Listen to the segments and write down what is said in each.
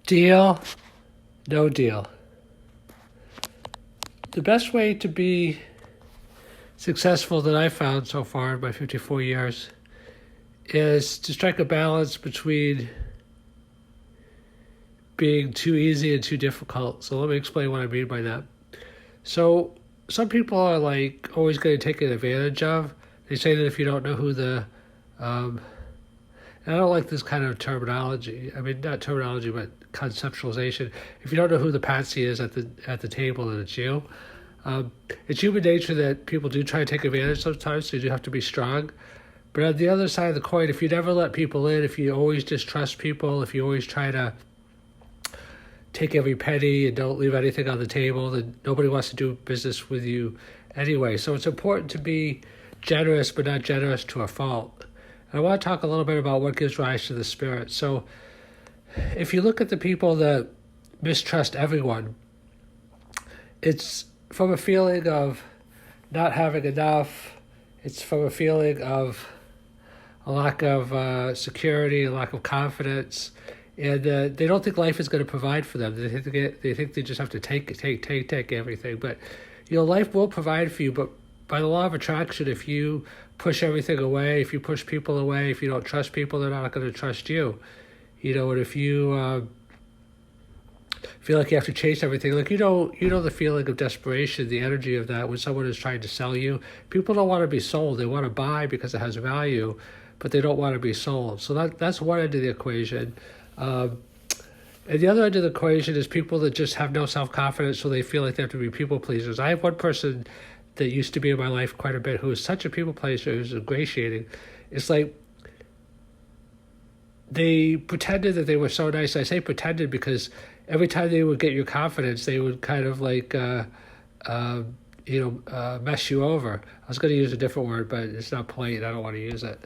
Deal, no deal. The best way to be successful that I've found so far in my 54 years is to strike a balance between being too easy and too difficult. So let me explain what I mean by that. So some people are like always getting taken advantage of. They say that if you don't know who and I don't like this kind of terminology. I mean, not terminology, but conceptualization. If you don't know who the patsy is at the table, then it's you. It's human nature that people do try to take advantage sometimes, so you do have to be strong. But on the other side of the coin, if you never let people in, if you always distrust people, if you always try to take every penny and don't leave anything on the table, then nobody wants to do business with you anyway. So it's important to be generous, but not generous to a fault. And I want to talk a little bit about what gives rise to the spirit. So if you look at the people that mistrust everyone, it's from a feeling of not having enough. It's from a feeling of a lack of security, a lack of confidence. And they don't think life is going to provide for them. They think they just have to take everything. But, life will provide for you. But by the law of attraction, if you push everything away, if you push people away, if you don't trust people, they're not going to trust you. And if you feel like you have to chase everything, like the feeling of desperation, the energy of that when someone is trying to sell you. People don't want to be sold. They want to buy because it has value, but they don't want to be sold. So that's one end of the equation. And the other end of the equation is people that just have no self-confidence, so they feel like they have to be people pleasers. I have one person that used to be in my life quite a bit who was such a people pleaser, who's ingratiating. It's like they pretended that they were so nice. I say pretended because every time they would get your confidence, they would kind of like, mess you over. I was going to use a different word, but it's not polite. I don't want to use it.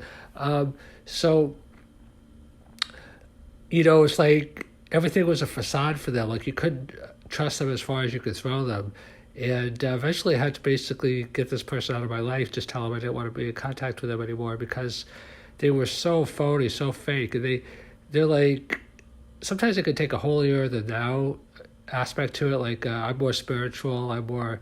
It's like everything was a facade for them. Like you couldn't trust them as far as you could throw them. And eventually I had to basically get this person out of my life, just tell them I didn't want to be in contact with them anymore because they were so phony, so fake. And they're like, sometimes it could take a holier than thou aspect to it. Like I'm more spiritual, I'm more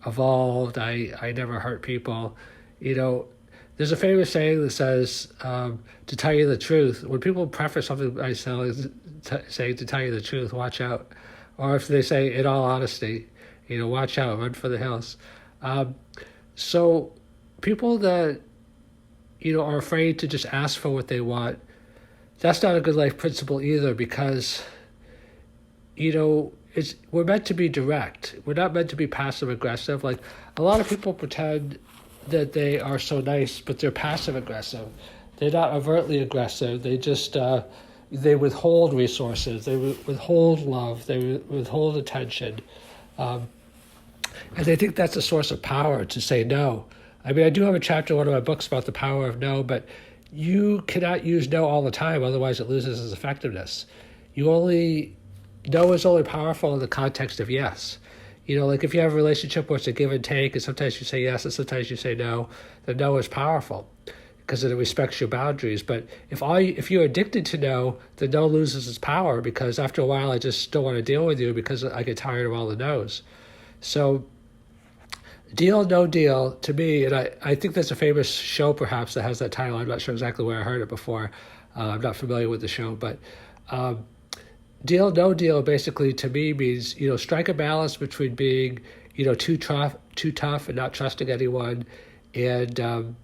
evolved, I never hurt people. There's a famous saying that says, to tell you the truth, when people preface something by saying to tell you the truth, watch out. Or if they say in all honesty, watch out, run for the hills. So people that, are afraid to just ask for what they want, that's not a good life principle either because, we're meant to be direct. We're not meant to be passive aggressive. Like a lot of people pretend that they are so nice, but they're passive aggressive. They're not overtly aggressive. They just, they withhold resources. They withhold love. They withhold attention. And they think that's a source of power to say no. I mean, I do have a chapter in one of my books about the power of no, but you cannot use no all the time, otherwise it loses its effectiveness. No is only powerful in the context of yes. Like if you have a relationship where it's a give and take, and sometimes you say yes and sometimes you say no, then no is powerful because it respects your boundaries. But if you're addicted to no, then no loses its power because after a while I just don't want to deal with you because I get tired of all the no's. So deal, no deal, to me, and I think there's a famous show perhaps that has that title. I'm not sure exactly where I heard it before. I'm not familiar with the show, but deal, no deal basically to me means, strike a balance between being, too tough and not trusting anyone and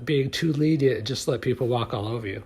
being too lenient and just let people walk all over you.